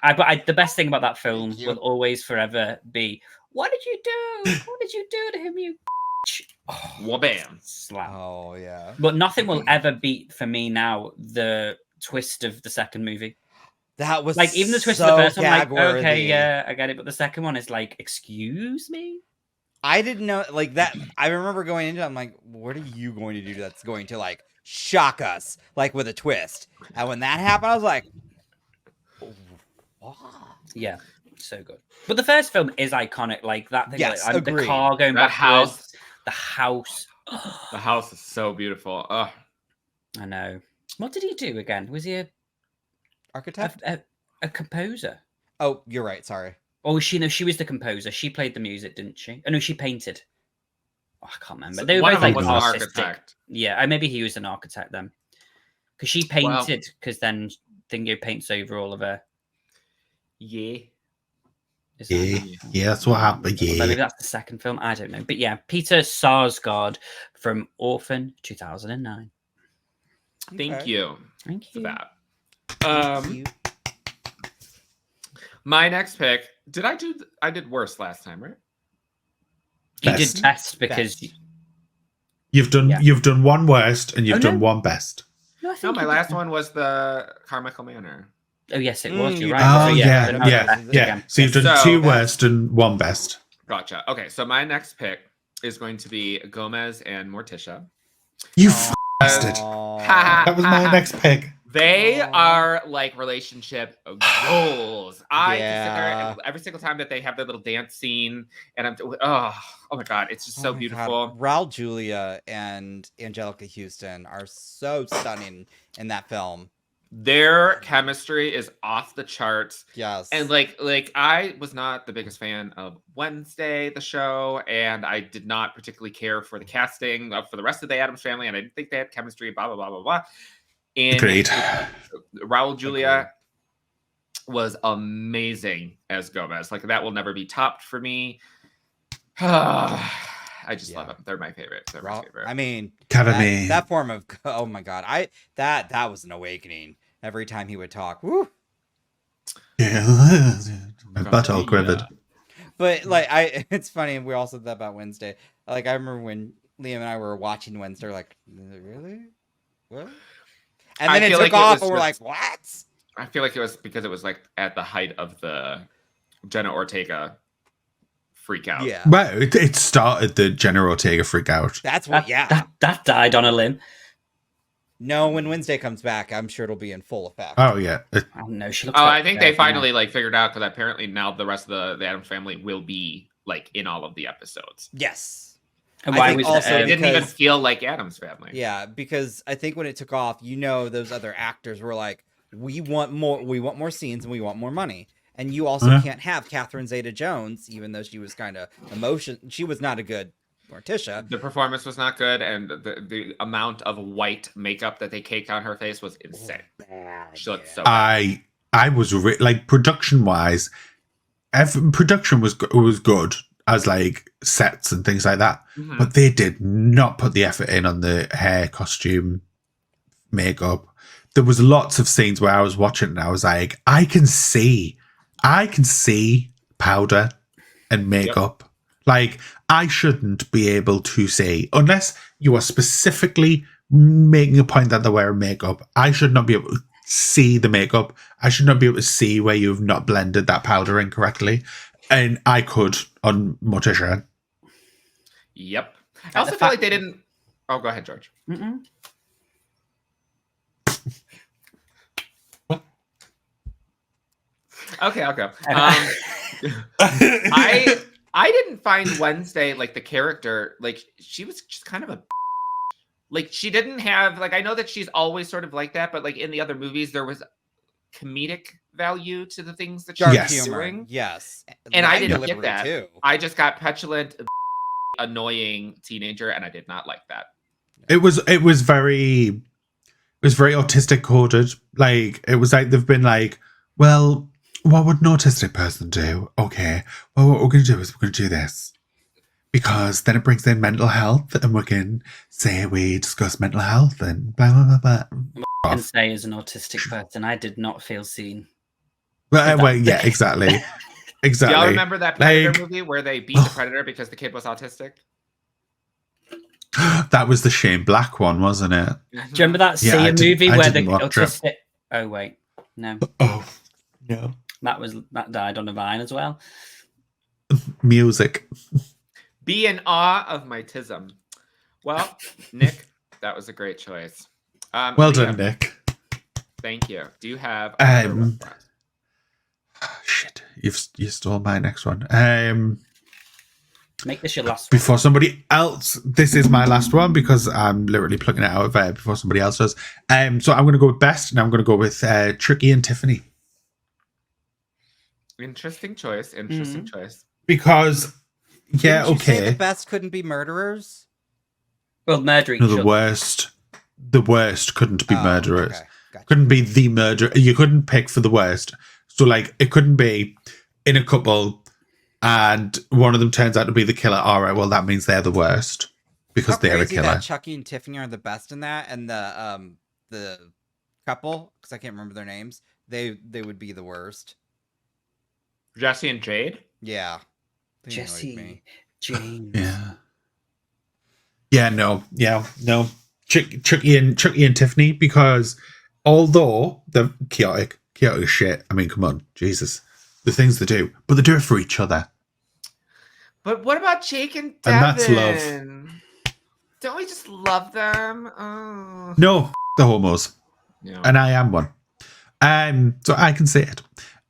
the best thing about that film will always forever be, what did you do? What did you do to him, you Well, bam. slap. Oh yeah. But nothing will ever beat for me now the twist of the second movie. That was Like even the twist so of the first one, like, gag-worthy. okay, yeah, I get it. But the second one is like, excuse me? I didn't know like that. I remember going into it, I'm like, what are you going to do that's going to like shock us like with a twist? And when that happened, I was like, what? Yeah, so good. But the first film is iconic, like that thing. Yes, like, the agreed. car going That backwards, the house. The house is so beautiful. Ugh. I know. What did he do again? Was he Architect? a composer? Oh, you're right. Sorry. Oh, she was the composer. She played the music, didn't she? Oh no, she painted. Oh, I can't remember. They were One both of them like was an artistic. architect. Yeah, maybe he was an architect then. Because she painted, because then Dingo paints over all of her. Yeah. Is that Yeah, not- yeah, that's what happened. Although Yeah. maybe that's the second film. I don't know. But yeah, Peter Sarsgaard from Orphan 2009. Thank Okay. you Thank for you. that. Thank you. My next pick. I did worse last time, right? You Best. did best because Best. You've done one worst and you've done one best. No, I No, think my you did last that. one was the Carmichael Manor. Oh yes, it was. You're you right. did. Oh, So, yeah, so no, now yeah, it's no, yeah. again. So you've done So- two worst and one best. Gotcha. Okay, so my next pick is going to be Gomez and Morticia. You Aw. bastard. That was my next pick. They Aw. are like relationship goals. I can sit there Yeah. and every single time that they have their little dance scene, and oh my god, it's just Oh so my beautiful. God. Raul Julia and Angelica Houston are so stunning in that film. Their chemistry is off the charts. Yes. And like I was not the biggest fan of Wednesday, the show, and I did not particularly care for the casting for the rest of the Addams family, and I didn't think they had chemistry. Blah blah blah blah blah. And Agreed. Raul Julia was amazing as Gomez. Like that will never be topped for me. I just love them. They're my favorite. They're my favorite. I mean, Academy. that form of oh my God, that was an awakening. Every time he would talk, woo. Yeah. My butt all quivered. But like it's funny. We all said that about Wednesday. Like I remember when Liam and I were watching Wednesday, like really, what? And I then it feel took like it off, was and we're just- like, what? I feel like it was because it was like at the height of the Jenna Ortega freak out. Yeah, Well, it started the Jenna Ortega freak out. that's what. That died on a limb. No, when Wednesday comes back, I'm sure it'll be in full effect. Oh, yeah. I don't know. She looks. Oh, like I think they death now. finally like figured out because apparently now the rest of the Addams family will be like in all of the episodes. Yes. And I why think was also It it? didn't even because- feel like Addams family. Yeah, because I think when it took off, those other actors were like, we want more scenes and we want more money. And you also can't have Catherine Zeta-Jones, even though she was kind of she was not a good Morticia. The performance was not good, and the amount of white makeup that they caked on her face was insane. She looked so bad. I was like production wise, production was good as like sets and things like that, Mhm. but they did not put the effort in on the hair, costume, makeup. There was lots of scenes where I was watching and I was like, I can see powder and makeup. Like I shouldn't be able to see unless you are specifically making a point that they're wearing makeup. I should not be able to see the makeup. I should not be able to see where you've not blended that powder in correctly. And I could on Morticia. Yep. I also the feel fact- like they didn't. Oh, go ahead, George. Mm-mm. Okay, I'll go. I didn't find Wednesday like the character like she was just kind of a like she didn't have like I know that she's always sort of like that, but like in the other movies there was comedic value to the things that she Dark Yes. was humor. doing. Yes. And I Line didn't get delivery, that. too. I just got petulant, annoying teenager, and I did not like that. It was very autistic coded. Like it was like they've been like, well, what would an autistic person do? Okay, well, what we're going to do is we're going to do this because then it brings in mental health, and we can say we discuss mental health and blah blah blah blah. I can say as an autistic person, I did not feel seen. Well, yeah, exactly, Do exactly. y'all remember that Predator Like- movie where they beat the Predator because the kid was autistic? That was the Shane Black one, wasn't it? Do you remember that Yeah, I Sia didn't- movie I where the didn't watch it. autistic? Oh wait, no, Oh no, that died on a vine as well. music. Be in awe of my tism. Well, Nick, that was a great choice. Well Liam, done, Nick. Thank you. Do you have another one for us? Shit, you stole my next one. Make this your last one. Before somebody else, this is my last one because I'm literally plucking it out of before somebody else does. So I'm going to go with best, and I'm going to go with Tricky and Tiffany. Interesting choice. Interesting choice. Because, yeah, Didn't you say okay. the best couldn't be murderers? Well, murder each No, other. the worst couldn't be murderers. Okay. Gotcha. Couldn't be the murderer. You couldn't pick for the worst. So, like, it couldn't be in a couple and one of them turns out to be the killer. All right, well, that means they're the worst because How they're a crazy killer. that Chucky and Tiffany are the best in that, and the couple, because I can't remember their names, they would be the worst. Jesse and Jade? Yeah. They annoyed Jesse, me. James. Yeah. Yeah, no. Chucky and Tiffany, because although they're chaotic as shit, I mean, come on, Jesus. The things they do, but they do it for each other. But what about Jake and Devin? And that's love. Don't we just love them? Oh. No, the homos. Yeah. And I am one. So I can say it.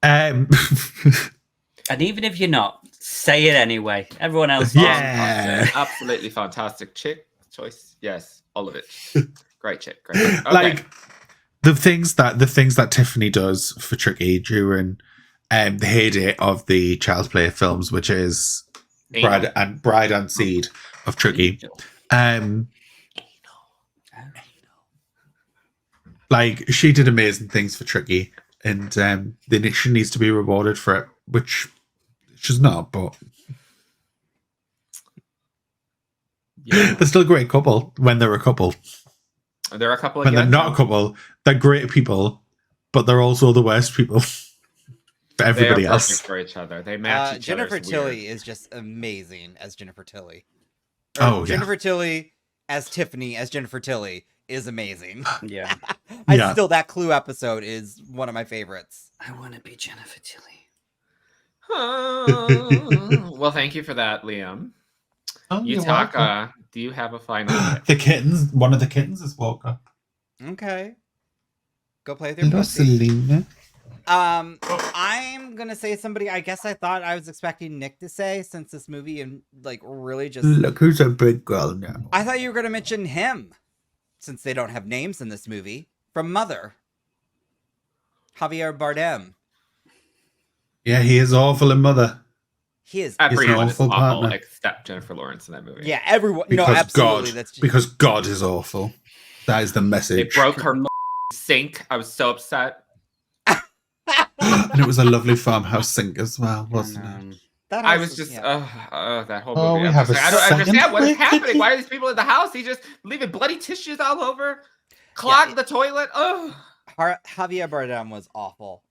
And even if you're not, say it anyway. Everyone else. Yeah. Absolutely fantastic chick choice. Yes, all of it. Great chick. Great chick. Okay. Like the things that Tiffany does for Chucky during the heyday of the Child's Play films, which is Bride and Seed of Chucky. Like she did amazing things for Chucky, and she needs to be rewarded for it, which she's not, but Yeah. they're still a great couple when they're a couple. There are a couple of When they're not a couple, they're great people, but they're also the worst people for everybody they are else. perfect for each other. They match each other. Jennifer Tilly is just amazing as Jennifer Tilly. Jennifer Tilly as Tiffany as Jennifer Tilly is amazing. Yeah. Still, that Clue episode is one of my favorites. I want to be Jennifer Tilly. Well, thank you for that, Liam. You're welcome. Yutaka, do you have a final pick? The kittens. One of the kittens has woke up. Okay. Go play with your Hello, pussy. Selena. I'm gonna say somebody I guess I thought I was expecting Nick to say, since this movie and like really just Look who's a big girl now. I thought you were gonna mention him, since they don't have names in this movie, from Mother. Javier Bardem. Yeah, he is awful in Mother. He is Everyone is awful awful partner. except Jennifer Lawrence in that movie. Yeah, everyone. Because No, absolutely. God, That's just... because God is awful. That is the They message. broke her sink. I was so upset. And it was a lovely farmhouse sink as well, wasn't it? That I house was was- just, yeah. that whole Oh, movie. we I'm have just a like, I don't second understand what is wicked happening. Why are these people in the house? He just leaving bloody tissues all over, clogged the toilet. Oh, Javier Bardem was awful.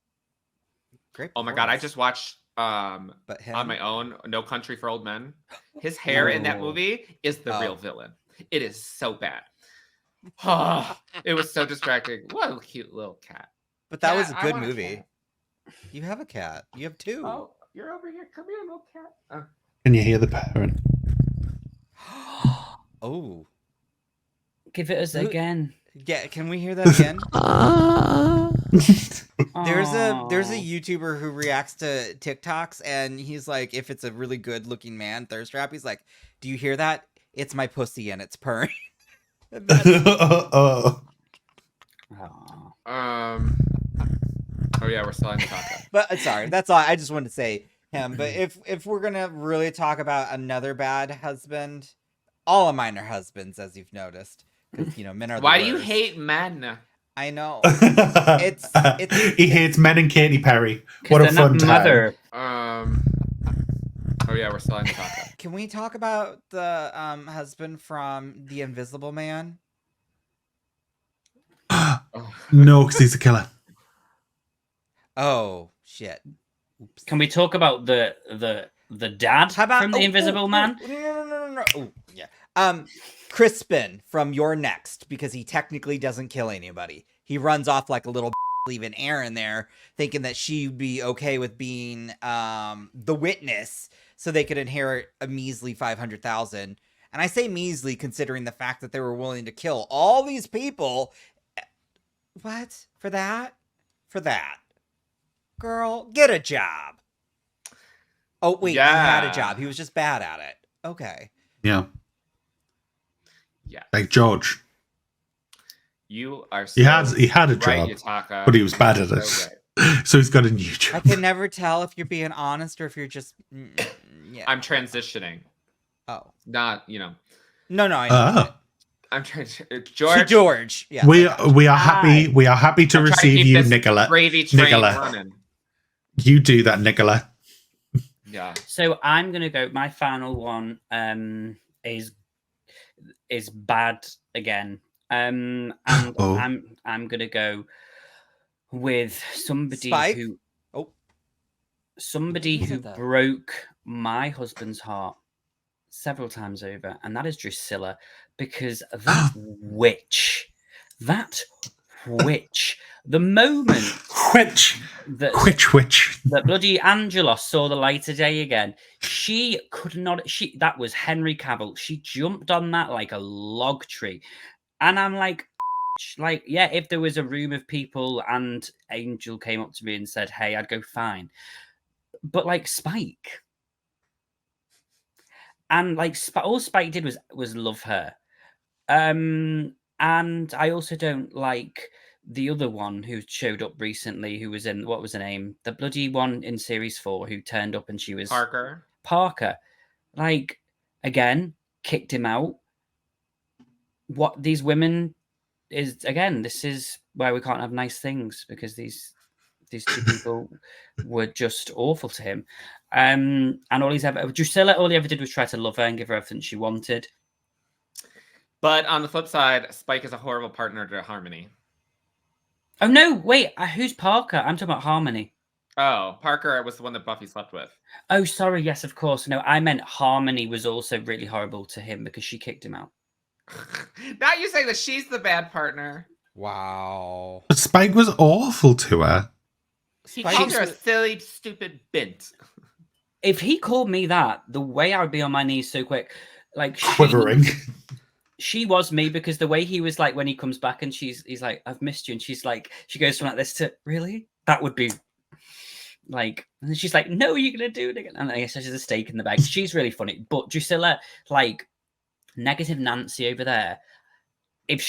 Great. oh my God! I performance. just watched But him, on my own No Country for Old Men. His hair in that Oh. movie is the Oh. real villain. It is so bad. It was so distracting. What a cute little cat. But that Yeah, was a I good want a movie. cat. You have a cat. You have two. Oh, you're over here. Come here, little cat. Oh. Can you hear the purring? Oh. Give it us again. Yeah, can we hear that again? There's a YouTuber who reacts to TikToks, and he's like, if it's a really good looking man thirst trap, he's like, do you hear that? It's my pussy and it's purring. Oh. Oh yeah, we're still on the topic. But sorry, that's all. I just wanted to say him. But if we're gonna really talk about another bad husband, all of mine are husbands, as you've noticed, because men are. Why do you hate men? I know. It's he hates men and Katy Perry. What a fun time. Mother. Oh yeah, we're still on the topic. Can we talk about the husband from The Invisible Man? No, because he's a killer. Oh shit! Oops. Can we talk about the dad How about from the Invisible Man? No. Oh, yeah. Crispin from You're Next, because he technically doesn't kill anybody. He runs off like a little leaving Aaron there, thinking that she'd be okay with being the witness, so they could inherit a measly 500,000. And I say measly considering the fact that they were willing to kill all these people. What? For that? For that? Girl, get a job. Oh, wait, Yeah. he had a job. He was just bad at it. Okay. Yeah. Yeah. Like George. You are. He had a right, job, Yutaka. but he was bad at So it. right. So he's got a new I job. can never tell if you're being honest or if you're just. Yeah. I'm transitioning. Oh. Not, No, I know. I'm trying to To George. George. Yes, we I got you. are happy. We are happy to I'm trying receive keep you, this Nicola. gravy train Nicola. running. You do that, Nicola. Yeah. So I'm gonna go. My final one is bad again. And Oh. I'm gonna go with somebody Spike? who Oh. somebody Who who said that? broke my husband's heart several times over, and that is Drusilla, because that witch, the moment Which that bloody Angelos saw the light of day again, she could not. That was Henry Cavill. She jumped on that like a log tree, and I'm like, yeah. If there was a room of people and Angel came up to me and said, "Hey," I'd go fine. But like Spike, and like all Spike did was love her. And I also don't like the other one who showed up recently, who was in, what was her name? The bloody one in series 4 who turned up and she was Parker. Like, again, kicked him out. What these women is, again, this is why we can't have nice things, because these two people were just awful to him. And Drusilla, all he ever did was try to love her and give her everything she wanted. But on the flip side, Spike is a horrible partner to Harmony. Oh, no, wait. Who's Parker? I'm talking about Harmony. Oh, Parker was the one that Buffy slept with. Oh, sorry. Yes, of course. No, I meant Harmony was also really horrible to him because she kicked him out. Now you say that she's the bad partner. Wow. But Spike was awful to her. He called her a silly, stupid bint. If he called me that, the way I would be on my knees so quick, like quivering. She was me, because the way he was like when he comes back and he's like, "I've missed you," and she's like, she goes from like this to, "Really?" That would be like, and then she's like, "No, you're gonna do it again," and I guess there's a stake in the bag. She's really funny, but Drusilla, like negative Nancy over there. If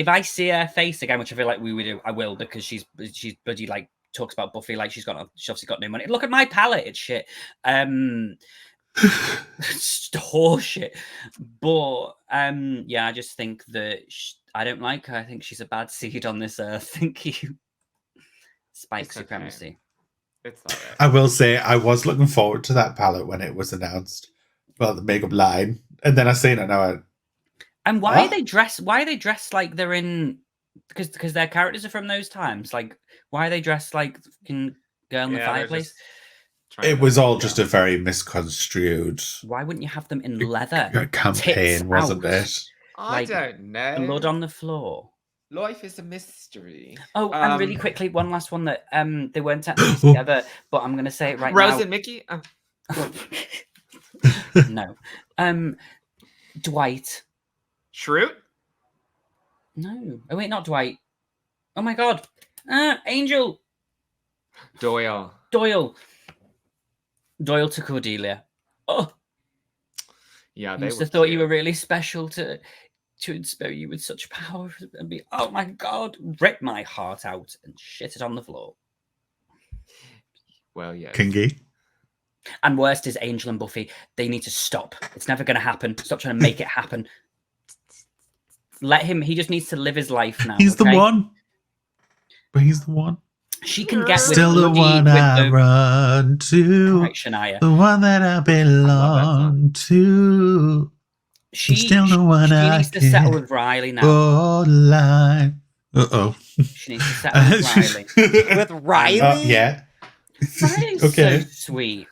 I see her face again, which I feel like we would do, I will, because she's bloody like talks about Buffy like she's obviously got no money. Look at my palette, it's shit. It's horseshit. But yeah, I just think that I don't like her. I think she's a bad seed on this earth. Thank you. Spike It's supremacy. Okay. It's all right. I will say I was looking forward to that palette when it was announced. Well, the makeup line. And then I seen it and I went, and why are they dressed like they're in, because their characters are from those times. Like, why are they dressed like fucking Girl in the Fireplace? It was all just a very misconstrued. Why wouldn't you have them in leather? Campaign, wasn't it? I don't know. Blood on the floor. Life is a mystery. Oh, and really quickly, one last one that they weren't technically together, but I'm going to say it right now. Rose and Mickey? No. Dwight. Shroot? No. Oh, wait, not Dwight. Oh, my God. Angel. Doyle to Cordelia. Oh. Yeah, they must have thought you were really special to inspire you with such power and be, oh my God, rip my heart out and shit it on the floor. Well, yeah. Kingy. And worst is Angel and Buffy. They need to stop. It's never going to happen. Stop trying to make it happen. Let him. He just needs to live his life now. He's the one. But he's the one. She can get still with the one I run to. Right, Shania. The one that I belong to. She's still the one she I needs to settle with Riley now. Oh, line. Uh-oh. She needs to settle with Riley. With Riley? Yeah. Riley's okay. so sweet.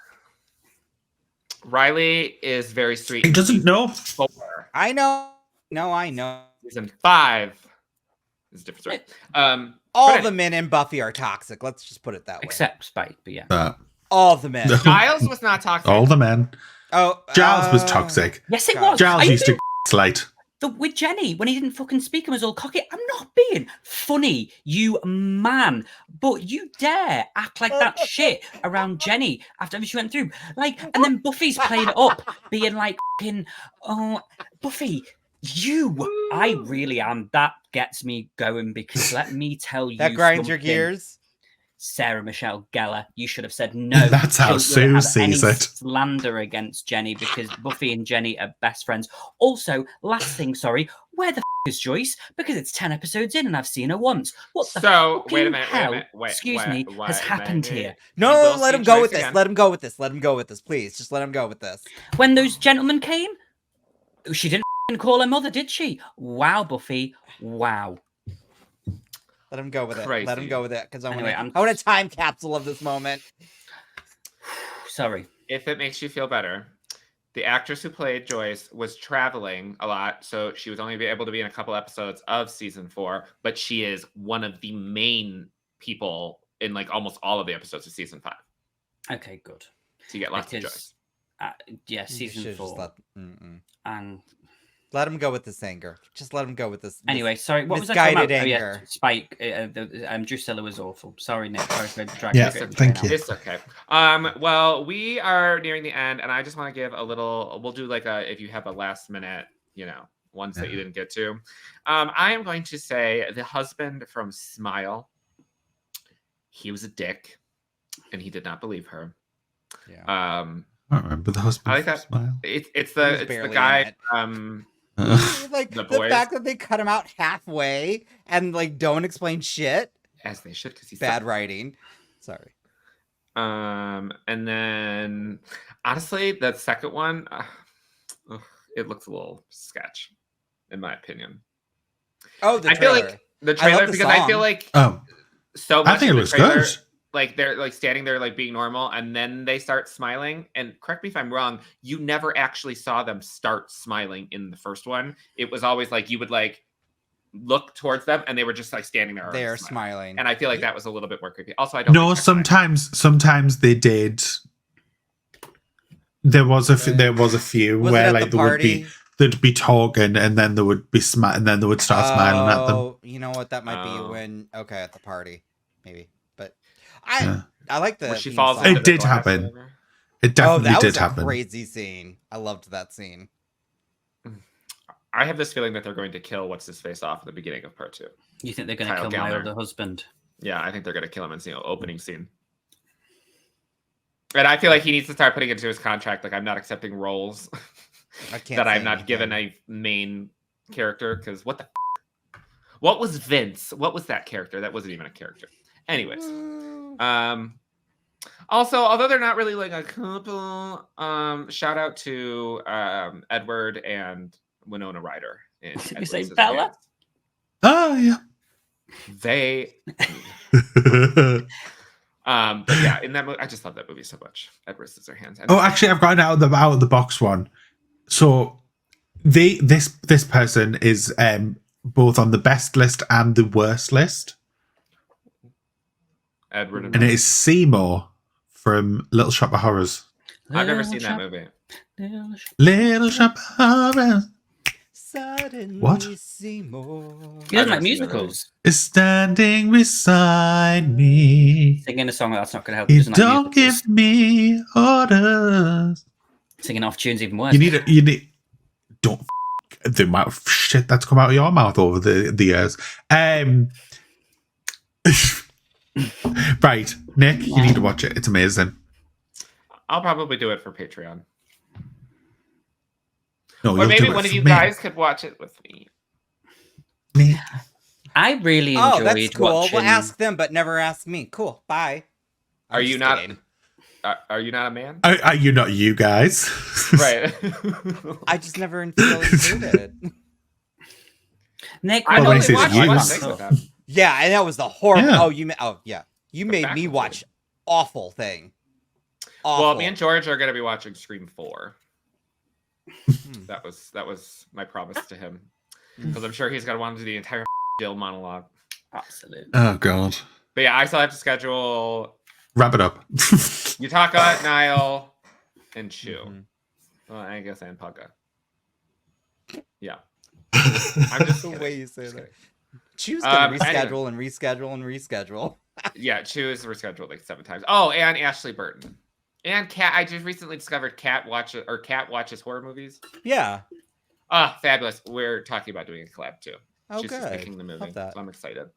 Riley is very sweet. He doesn't know. 4. I know. No, I know. Season 5 is a different story. All the men in Buffy are toxic. Let's just put it that way. Except Spike, but yeah. All the men. No. Giles was not toxic. All the men. Oh, Giles was toxic. Yes, it was. Giles used to slate. With Jenny, when he didn't fucking speak and was all cocky. I'm not being funny, you man. But you dare act like that shit around Jenny after she went through. Like, and then Buffy's playing it up, being like, oh, Buffy, I really am. That gets me going, because let me tell you. That grinds your gears? Sarah Michelle Gellar, you should have said no. That's how Don't Sue have sees any it. slander against Jenny because Buffy and Jenny are best friends. Also, last thing, sorry, where the is Joyce? Because it's 10 episodes in and I've seen her once. What the So wait a fucking minute. hell, Wait, excuse me, has wait a happened minute. here? You No, will let see him go Joyce with this. again. Let him go with this. Let him go with this, please. Just let him go with this. When those gentlemen came, she didn't call her mother, did she? Wow, Buffy. Wow. Let him go with it. Let Crazy. him go with it because Anyway, I want a time capsule of this moment. Sorry. If it makes you feel better, the actress who played Joyce was traveling a lot, so she was only able to be in a couple episodes of season 4, but she is one of the main people in like almost all of the episodes of season 5. Okay, good. So you get lots of Because, Joyce. Yeah, You season should've 4. And Let him go with this anger. Just let him go with this. anyway, sorry, what was I talking misguided about? Oh, yeah, anger. Spike. Drusilla was awful. Sorry, Nick. Sorry for dragging Yeah, this thank train you. out. It's okay. Well, we are nearing the end, and I just want to give a little. We'll do like a if you have a last minute, ones that you didn't get to. I am going to say the husband from Smile. He was a dick, and he did not believe her. Yeah. I don't remember the husband. I like that. Smile. It's He was the barely in guy. it. Like The the boys. fact that they cut him out halfway and like don't explain shit. As they should, because he's Bad writing. Sorry. And then honestly, the second one, it looks a little sketch, in my opinion. Oh, the I feel trailer. like the I trailer love the because I feel song. like Oh, so much I think it of the looks trailer, good. like they're like standing there like being normal, and then they start smiling. And correct me if I'm wrong, you never actually saw them start smiling in the first one. It was always like you would like look towards them, and they were just like standing there. They already are smiling. smiling. And I feel like that was a little bit more creepy. Also, I don't. No, think they're sometimes they did. There was a few Was it where at like the party? they'd be talking and then they would be and then they would start smiling at them. Oh, you know what? That might be Oh. when. Okay, at the party, maybe. But Yeah. I like the. Where she theme falls song. into It the did glass or happen. whatever. It Oh, definitely that did was a happen. crazy scene. I loved that scene. I have this feeling that they're going to kill what's his face off at the beginning of part 2. You think they're going to Kyle kill my Gallner. older husband? Yeah, I think they're going to kill him in the opening scene. And I feel like he needs to start putting into his contract, like, I'm not accepting roles I can't. that say I'm not given anything. a main character, because what the what was Vince? What was that character? That wasn't even a character. Anyways. Also, although they're not really like a couple, shout out to Edward and Winona Ryder. In You Edward say Scissorhands. Bella? Oh yeah. They but yeah, in that movie, I just love that movie so much. Edward Scissorhands. And Oh, actually, I've got an out of the box one. So, this person is both on the best list and the worst list, Edward and it is Seymour from Little Shop of Horrors. I've never seen that movie. Little Shop of Horrors Suddenly What? Seymour. He doesn't I've like never seen that musicals. is standing beside me. Singing a song that's not going to help. He You doesn't like don't musicals. give me orders. Singing off tunes even worse. You need. Don't the amount of shit that's come out of your mouth over the years. Right, Nick, you need to watch it. It's amazing. I'll probably do it for Patreon. No, Or you'll maybe do it one of for you me. guys could watch it with me. Me. I really enjoyed Oh, that's cool. watching. We'll ask them, but never ask me. Cool. Bye. Are I'm you just not kidding. are you not a man? Are you not you guys? Right. I just never feel included. Nick, I Well, only when he says watched you- one thing with that. Yeah, and that was the horror. Yeah. Oh, you made me backwards watch awful thing. Awful. Well, me and George are going to be watching Scream 4. Hmm. That was my promise to him, because I'm sure he's going to want to do the entire Jill monologue. absolutely. Oh god. But yeah, I still have to schedule Wrap it up. Yutaka, Niall, and Chu. Mhm. Well, I guess and Pugga. Yeah. I'm just The kidding. way you say Just that. kidding. Choose to reschedule Anyway. and reschedule and reschedule. Yeah, Chu is rescheduled like 7 times. Oh, and Ashley Burton. And Kat. I just recently discovered Kat watches horror movies. Yeah. Ah, fabulous. We're talking about doing a collab too. Oh, She's just good. picking the movie. Love that. So I'm excited.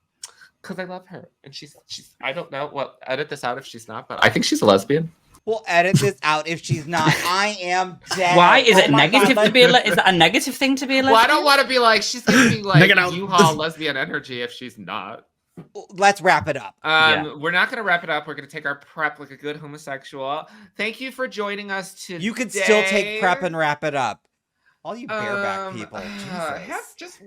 because I love her, and she's. I don't know. Well, edit this out if she's not, but I think she's a lesbian. We'll edit this out if she's not. I am dead. Why is it my negative God, to be is that a negative thing to be a lesbian? Well, I don't want to be like she's giving me like Nigga, no. U-Haul lesbian energy if she's not. Let's wrap it up. We're not gonna wrap it up. We're gonna take our prep like a good homosexual. Thank you for joining us today. You could still take prep and wrap it up. All you bareback people. Jesus. Just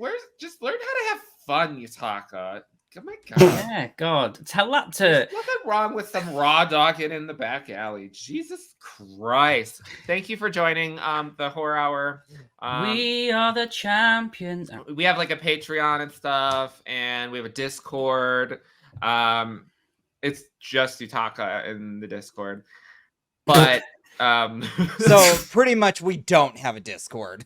learn how to have fun, Yutaka. Oh my God. Yeah, God. Tell that to. There's nothing wrong with some raw dogging in the back alley. Jesus Christ. Thank you for joining the Horror Hour. We are the champions. We have like a Patreon and stuff, and we have a Discord. It's just Yutaka in the Discord. But so pretty much we don't have a Discord.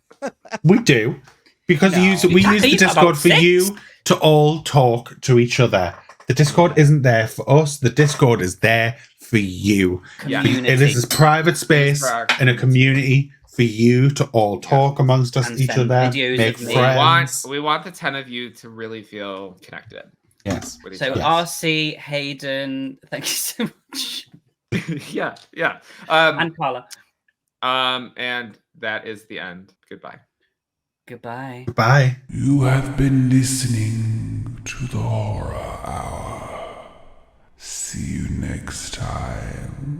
We do. Because we use the Discord for you to all talk to each other. The Discord isn't there for us. The Discord is there for you. Community. It is a private space and a community for you to all talk amongst each other, make friends. We want the 10 of you to really feel connected. Yes. So RC, Hayden, thank you so much. yeah. And Carla. And that is the end. Goodbye. Goodbye. Goodbye. You have been listening to the Horror Hour. See you next time.